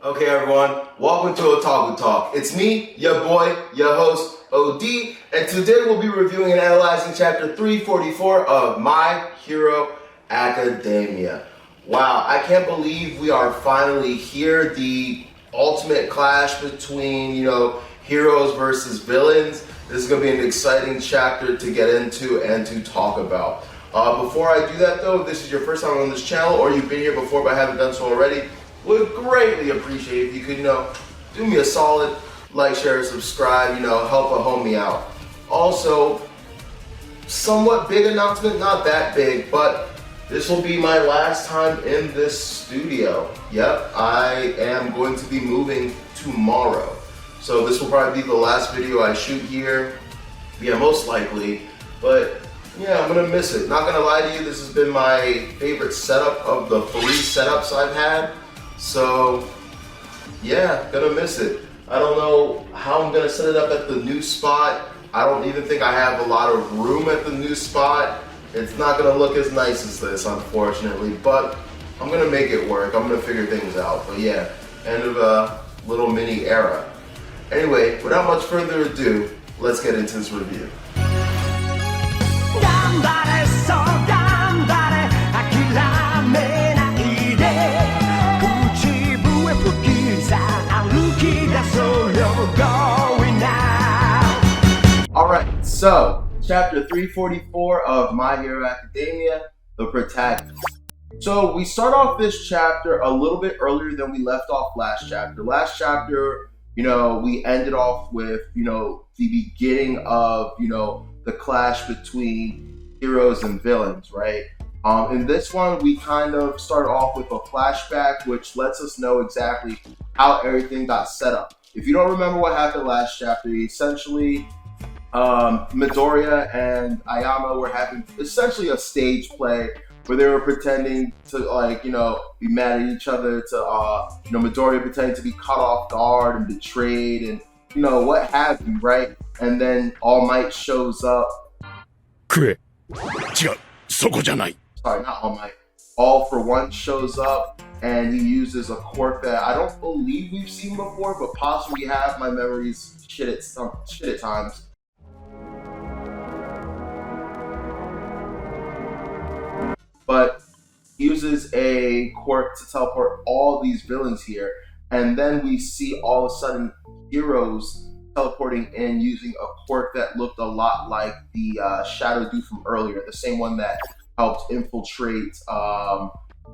Okay, everyone, welcome to Otaku Talk. It's me, your boy, your host, OD, and today we'll be reviewing and analyzing chapter 344 of My Hero Academia. Wow, I can't believe we are finally here, the ultimate clash between, heroes versus villains. This is going to be an exciting chapter to get into and to talk about. Before I do that though, if this is your first time on this channel or you've been here before but haven't done so already, would greatly appreciate if you could, do me a solid, like, share, subscribe, help a homie out. Also, somewhat big announcement, not that big, but this will be my last time in this studio. Yep, I am going to be moving tomorrow. So this will probably be the last video I shoot here. Yeah, most likely, but yeah, I'm gonna miss it. Not gonna lie to you, this has been my favorite setup of the 3 setups I've had. So yeah, gonna miss it. I don't know how I'm gonna set it up at the new spot. I don't even think I have a lot of room at the new spot. It's not gonna look as nice as this, unfortunately, but I'm gonna make it work. I'm gonna figure things out. But yeah, end of a little mini era. Anyway, without much further ado, let's get into this review. Alright, so chapter 344 of My Hero Academia, The Protagonist. So we start off this chapter a little bit earlier than we left off last chapter. Last chapter, we ended off with, the beginning of, the clash between heroes and villains, right? In this one, we kind of start off with a flashback, which lets us know exactly how everything got set up. If you don't remember what happened last chapter, essentially, Midoriya and Ayama were having essentially a stage play where they were pretending to, be mad at each other, to, Midoriya pretending to be caught off guard and betrayed and, what have you, right? And then All Might shows up. Sorry, not All Might. All for One shows up and he uses a quirk that I don't believe we've seen before, but possibly have. My memory's shit at times. But he uses a quirk to teleport all these villains here, and then we see all of a sudden heroes teleporting in using a quirk that looked a lot like the Shadow Dude from earlier, the same one that helped infiltrate,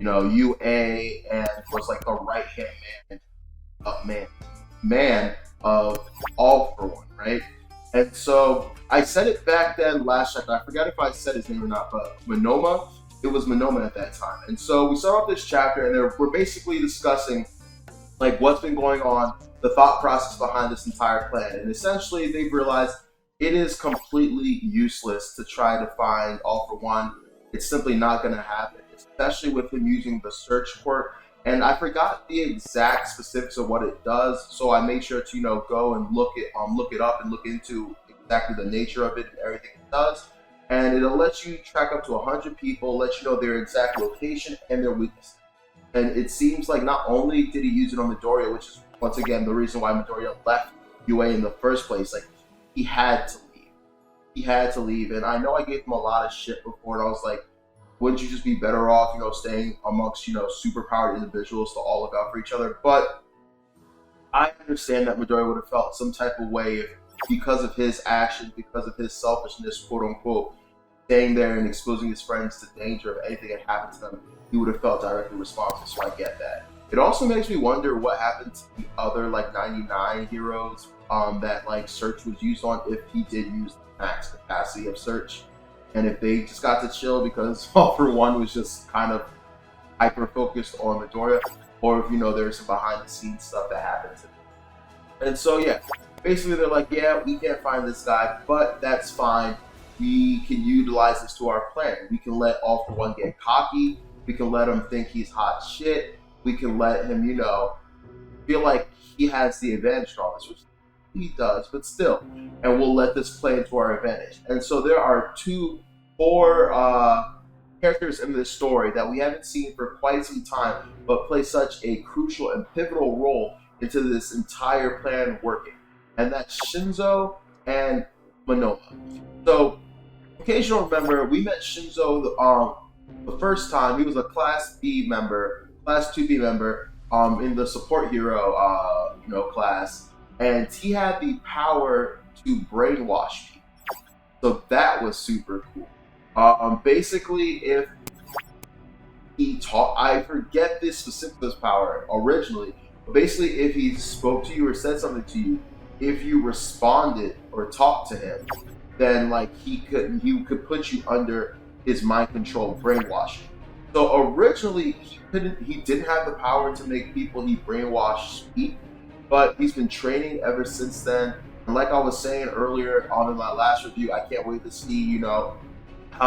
UA and was like the right-hand man of All for One, right? And so I said it back then last chapter. I forgot if I said his name or not, but Monoma. It was Monoma at that time. And so we start off this chapter and we're basically discussing what's been going on, the thought process behind this entire plan. And essentially they've realized it is completely useless to try to find All for One. It's simply not gonna happen, especially with him using the search quirk. And I forgot the exact specifics of what it does. So I made sure to, go and look it up and look into exactly the nature of it and everything it does. And it'll let you track up to 100 people, let you know their exact location and their weaknesses. And it seems like not only did he use it on Midoriya, which is once again the reason why Midoriya left UA in the first place, he had to leave. He had to leave. And I know I gave him a lot of shit before, and I was like, wouldn't you just be better off, staying amongst, superpowered individuals to all look out for each other? But I understand that Midoriya would have felt some type of way if, because of his actions, because of his selfishness, quote unquote, staying there and exposing his friends to danger of anything that happened to them, he would have felt directly responsible, so I get that. It also makes me wonder what happened to the other 99 heroes that Search was used on, if he did use the max capacity of Search, and if they just got to chill because All for One was just kind of hyper focused on Midoriya, or if there's some behind the scenes stuff that happened to them. And so yeah, basically they're like, yeah, we can't find this guy, but that's fine. We can utilize this to our plan. We can let All for One get cocky. We can let him think he's hot shit. We can let him, feel like he has the advantage to all this, which he does, but still. And we'll let this play into our advantage. And so there are four characters in this story that we haven't seen for quite some time, but play such a crucial and pivotal role into this entire plan working. And that's Shinzo and Monoma. So, in case you don't remember, we met Shinzo the first time. He was a Class 2B member, in the support hero, class, and he had the power to brainwash people. So that was super cool. Basically, if he taught, I forget this specific power originally, but basically, if he spoke to you or said something to you, if you responded or talked to him, then like he could put you under his mind control brainwashing. So originally he didn't have the power to make people he brainwashed speak, but he's been training ever since then. And like I was saying earlier on in my last review, I can't wait to see, how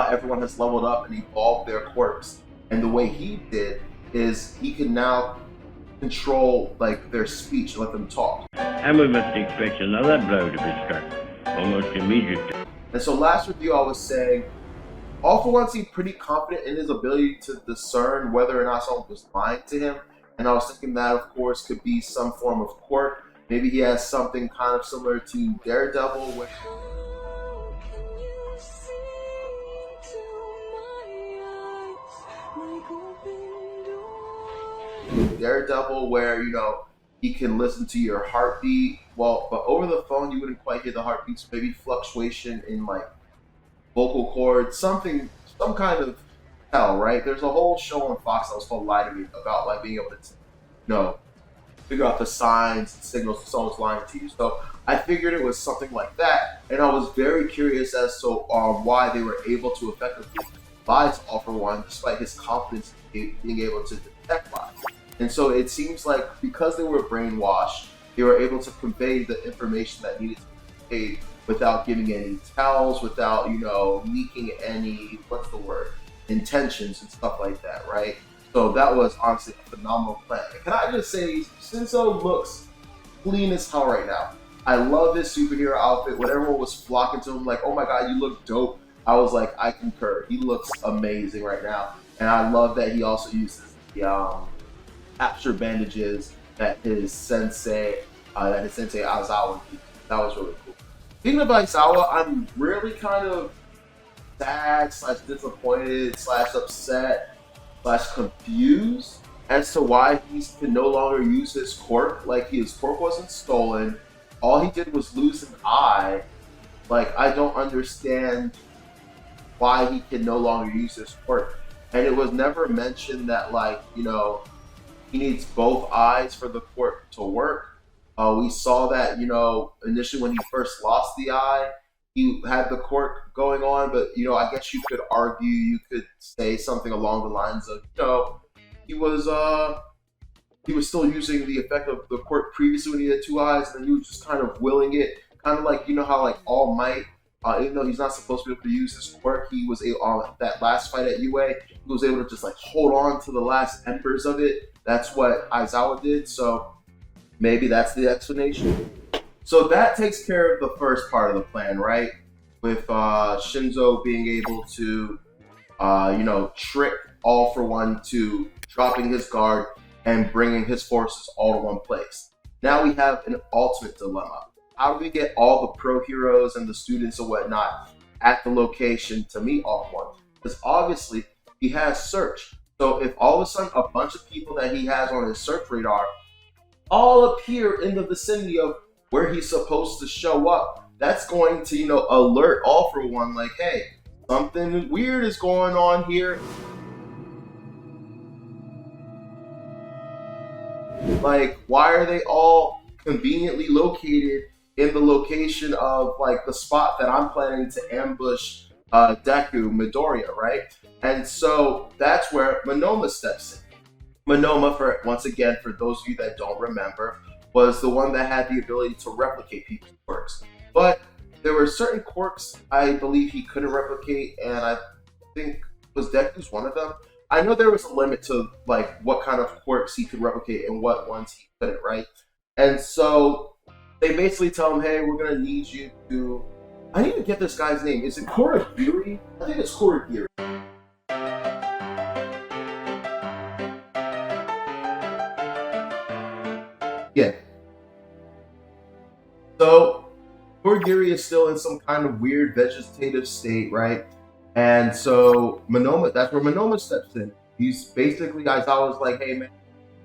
everyone has leveled up and evolved their quirks. And the way he did is he can now control like their speech, let them talk. And we must expect another blow to be struck, almost immediately. And so last review I was saying, All For One seemed pretty confident in his ability to discern whether or not someone was lying to him. And I was thinking that, of course, could be some form of quirk. Maybe he has something kind of similar to Daredevil, where he can listen to your heartbeat. Well, but over the phone, you wouldn't quite hear the heartbeats. Maybe fluctuation in like vocal cords, some kind of tell, right? There's a whole show on Fox that was called Lie to Me about like being able to, figure out the signs and signals if someone's lying to you. So I figured it was something like that, and I was very curious as to why they were able to effectively lie to All For One despite his confidence in being able to detect lies. And so it seems like because they were brainwashed, they were able to convey the information that needed to be conveyed without giving any tells, without, leaking any, intentions and stuff like that, right? So that was honestly a phenomenal plan. And can I just say, Shinzo looks clean as hell right now. I love his superhero outfit. When everyone was flocking to him like, oh my god, you look dope, I was like, I concur. He looks amazing right now. And I love that he also uses the capture bandages that his sensei Aizawa used. That was really cool. Speaking of Aizawa, I'm really kind of sad / disappointed / upset / confused as to why he can no longer use his quirk. Like, his quirk wasn't stolen. All he did was lose an eye. Like, I don't understand why he can no longer use his quirk. And it was never mentioned that, like, he needs both eyes for the quirk to work. We saw that, initially when he first lost the eye, he had the quirk going on, but, I guess you could argue, you could say something along the lines of, he was still using the effect of the quirk previously when he had two eyes, and then he was just kind of willing it, kind of like, how like All Might, even though he's not supposed to be able to use his quirk, he was able, that last fight at UA, he was able to just like hold on to the last embers of it. That's what Aizawa did, so maybe that's the explanation. So that takes care of the first part of the plan, right? With Shinzo being able to, trick All For One to dropping his guard and bringing his forces all to one place. Now we have an ultimate dilemma. How do we get all the pro heroes and the students and whatnot at the location to meet All For One? Because obviously he has search. So if all of a sudden a bunch of people that he has on his search radar all appear in the vicinity of where he's supposed to show up, that's going to, alert All For One, like, hey, something weird is going on here. Like, why are they all conveniently located in the location of, like, the spot that I'm planning to ambush Deku, Midoriya, right? And so that's where Monoma steps in. Monoma, for those of you that don't remember, was the one that had the ability to replicate people's quirks. But there were certain quirks I believe he couldn't replicate, and I think was Deku's one of them. I know there was a limit to like what kind of quirks he could replicate and what ones he couldn't, right? And so they basically tell him, hey, we're gonna need you to, I need to get this guy's name. Is it Kurogiri? I think it's Kurogiri. Yeah. So poor Giri is still in some kind of weird vegetative state, right? And so Monoma, that's where Monoma steps in. He's basically, guys, I was like, hey man,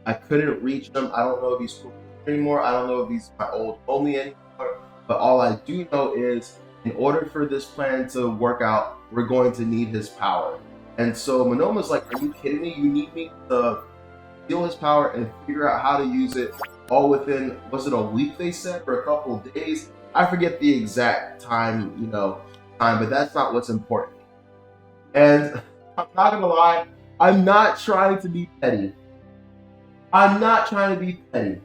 I couldn't reach him. I don't know if he's cool anymore. I don't know if he's my old homie anymore. But all I do know is, in order for this plan to work out, we're going to need his power. And so Monoma's like, are you kidding me? You need me to steal his power and figure out how to use it all within, was it a week they said, or a couple of days? I forget the exact time, but that's not what's important. And I'm not gonna lie, I'm not trying to be petty. I'm not trying to be petty,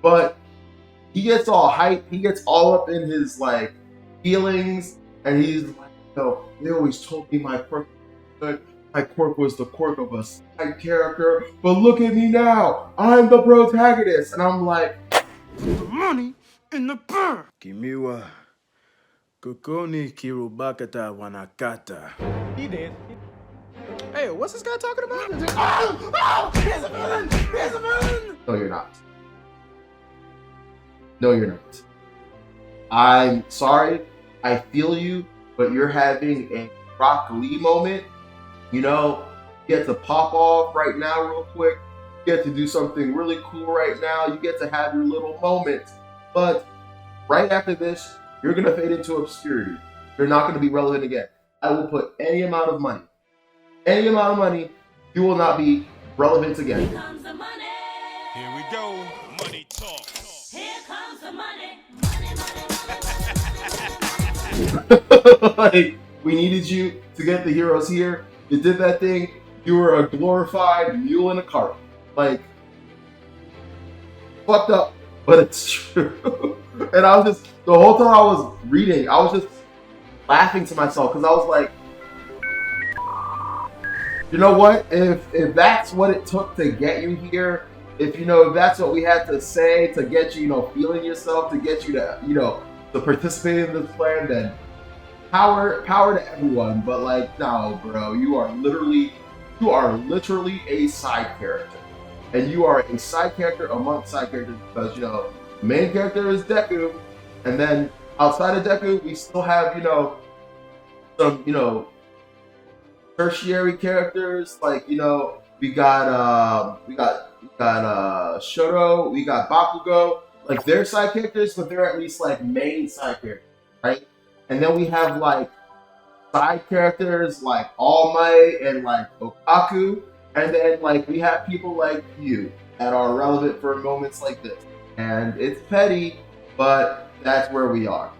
but he gets all hype. He gets all up in his like feelings, and he's like, they always told me my quirk was good. My quirk was the quirk of a side character, but look at me now. I'm the protagonist, and I'm like, the money in the bank. Kimiwa, Kokoni Kirubakata Wanakata. He did. Hey, what's this guy talking about? Here's a villain! Here's a villain! No, you're not. No, you're not. I'm sorry. I feel you, but you're having a Rock Lee moment. You get to pop off right now real quick. You get to do something really cool right now. You get to have your little moment. But right after this, you're going to fade into obscurity. You're not going to be relevant again. I will put any amount of money, you will not be relevant again. Here comes the money. Here we go. Money talk. Here comes the money. Like, we needed you to get the heroes here. You did that thing. You were a glorified mule in a cart. Like, fucked up, but it's true. And I was just, the whole time I was reading, I was just laughing to myself because I was like, you know what? If that's what it took to get you here, if that's what we had to say to get you, feeling yourself, to get you to, to participate in this plan, then power to everyone. But like, no, bro, you are literally a side character, and you are a side character amongst side characters because the main character is Deku, and then outside of Deku, we still have some tertiary characters, like we got Shoto, we got Bakugo, like they're side characters, but they're at least like main side characters, right? And then we have like side characters like All Might and like Okaku, and then like we have people like you that are relevant for moments like this. And it's petty, but that's where we are.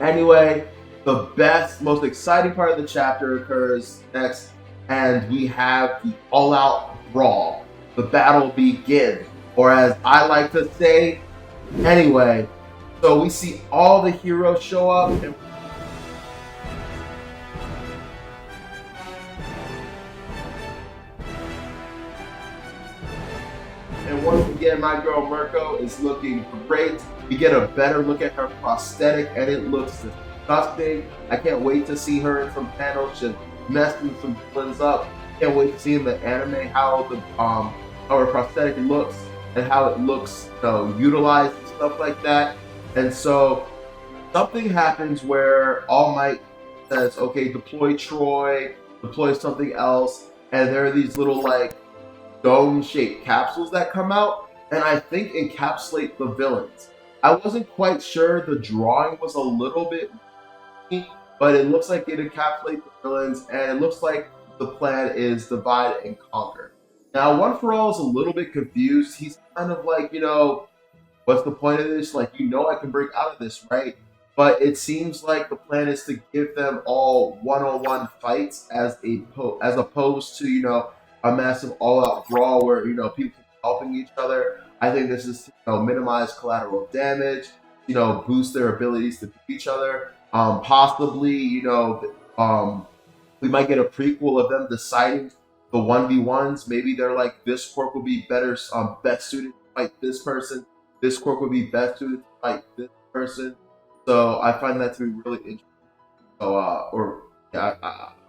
Anyway, the best, most exciting part of the chapter occurs next, and we have the all-out brawl. The battle begins, or as I like to say, anyway. So we see all the heroes show up, and once again, my girl Mirko is looking great. We get a better look at her prosthetic, and it looks disgusting. I can't wait to see her in some panels just messing some villains up. Can't wait to see in the anime how her prosthetic looks and how it looks utilized and stuff like that. And so something happens where All Might says, okay, deploy Troy, deploy something else, and there are these little like dome-shaped capsules that come out, and I think encapsulate the villains. I wasn't quite sure. The drawing was a little bit, but it looks like it encapsulates the villains, and it looks like the plan is divide and conquer. Now, One For All is a little bit confused. He's kind of like, what's the point of this? Like, I can break out of this, right? But it seems like the plan is to give them all one-on-one fights as opposed to, a massive all-out brawl where, people helping each other. I think this is to minimize collateral damage, boost their abilities to beat each other. Possibly, we might get a prequel of them deciding the 1v1s. Maybe they're like, this quirk will be best suited to fight this person. This quirk would be best suited to fight this person. So I find that to be really interesting. So,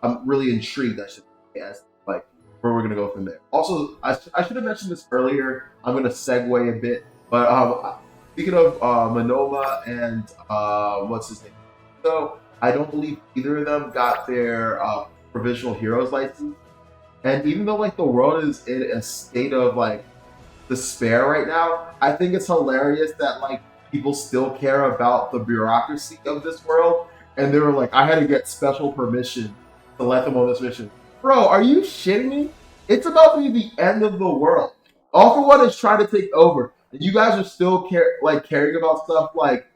I'm really intrigued, I should say, as like where we're gonna go from there. Also, I should have mentioned this earlier. I'm gonna segue a bit. But speaking of Monoma and what's his name? So I don't believe either of them got their provisional heroes license. And even though like the world is in a state of like despair right now, I think it's hilarious that like people still care about the bureaucracy of this world. And they were like, I had to get special permission to let them on this mission. Bro, are you shitting me? It's about to be the end of the world. All for One is trying to take over. And you guys are still caring about stuff like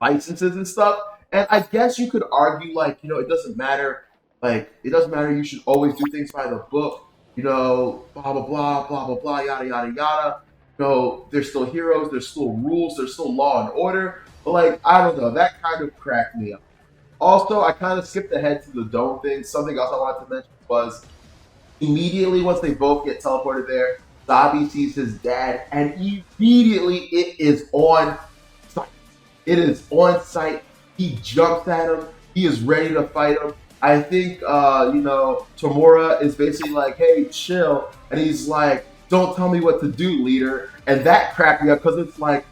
licenses and stuff. And I guess you could argue, like, it doesn't matter. Like, it doesn't matter. You should always do things by the book. Blah, blah, blah, blah, blah, blah, yada, yada, yada. There's still heroes. There's still rules. There's still law and order. But, like, I don't know. That kind of cracked me up. Also, I kind of skipped ahead to the dome thing. Something else I wanted to mention was immediately once they both get teleported there, Zabi sees his dad, and immediately it is on site. It is on site. He jumps at him. He is ready to fight him. I think, Tamura is basically like, hey, chill. And he's like, don't tell me what to do, leader. And that cracked me up because it's like,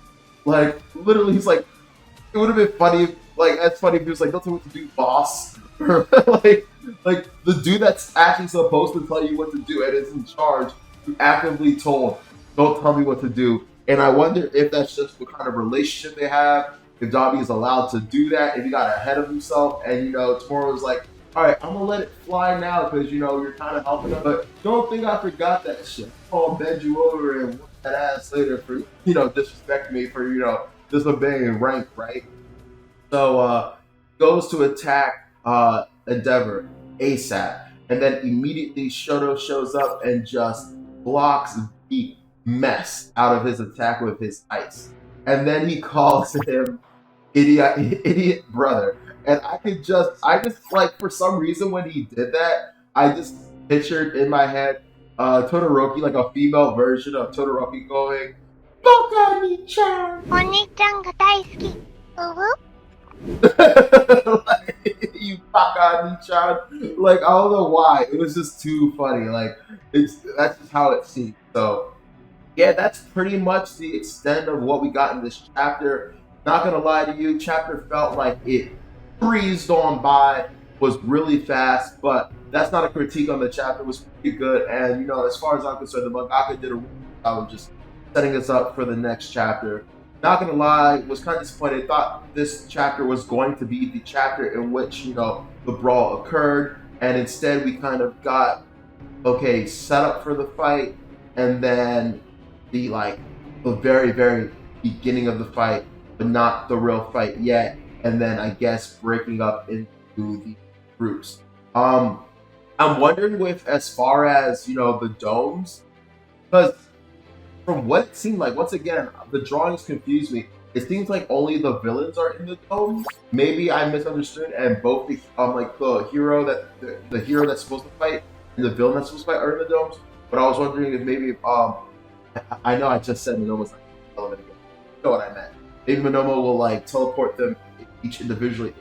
literally, he's like, it would have been funny if, that's funny if he was like, don't tell me what to do, boss. like the dude that's actually supposed to tell you what to do and is in charge, you actively told, don't tell me what to do. And I wonder if that's just what kind of relationship they have, if Dobby is allowed to do that, if he got ahead of himself, and tomorrow was like, all right, I'm gonna let it fly now because you're kind of helping him, but don't think I forgot that shit. I'll bend you over and whoop that ass later for disrespecting me for disobeying rank, right? So goes to attack Endeavor ASAP, and then immediately Shoto shows up and just blocks the mess out of his attack with his ice, and then he calls him idiot brother. And I just like, for some reason when he did that, I just pictured in my head Todoroki, like a female version of Todoroki going, Boka-ni-chan! お兄ちゃんが大好き。うふ like, you Boka-ni-chan. Like, I don't know why. It was just too funny. Like, that's just how it seemed. So, yeah, that's pretty much the extent of what we got in this chapter. Not gonna lie to you, chapter felt like it breezed on by, was really fast, but that's not a critique on the chapter. It was pretty good, and as far as I'm concerned, the mangaka did a really good job of just setting us up for the next chapter. Not gonna lie, was kind of disappointed. Thought this chapter was going to be the chapter in which the brawl occurred, and instead we kind of got set up for the fight, and then the very, very beginning of the fight, but not the real fight yet. And then I guess breaking up into the groups. I'm wondering as far as the domes, because from what it seemed like, once again, the drawings confused me. It seems like only the villains are in the domes. Maybe I misunderstood, and both the hero that's supposed to fight and the villain that's supposed to fight are in the domes. But I was wondering if maybe I know I just said Monoma's not relevant again. You know what I meant. Maybe Monoma will teleport them each individually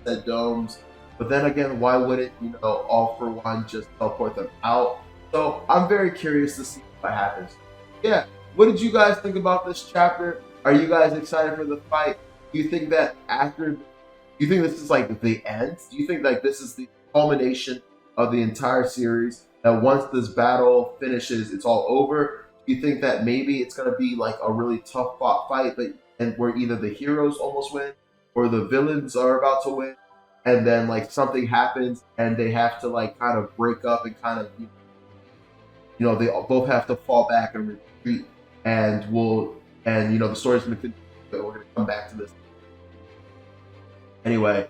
in the domes. But then again, why wouldn't All for One just teleport them out? So I'm very curious to see what happens. Yeah, what did you guys think about this chapter? Are you guys excited for the fight? Do you think that do you think this is like the end? Do you think like this is the culmination of the entire series? That once this battle finishes, it's all over? Do you think that maybe it's gonna be like a really tough fought fight, and where either the heroes almost win or the villains are about to win, and then something happens and they have to kind of break up and kind of they both have to fall back and retreat, and the story's gonna continue, but we're gonna come back to this. Anyway,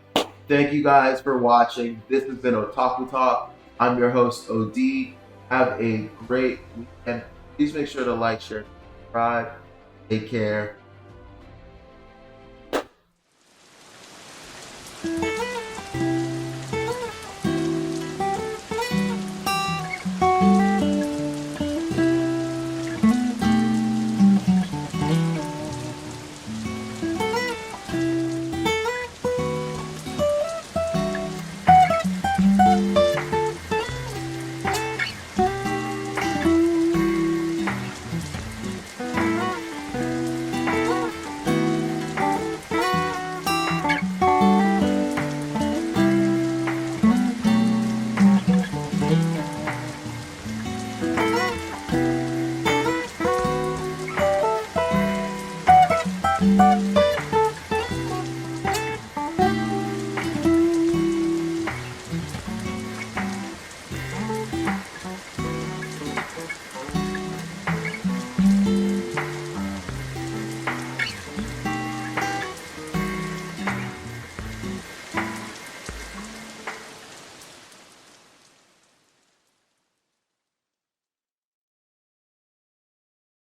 thank you guys for watching. This has been Otaku Talk. I'm your host OD. Have a great weekend. Please make sure to like, share, subscribe. Take care.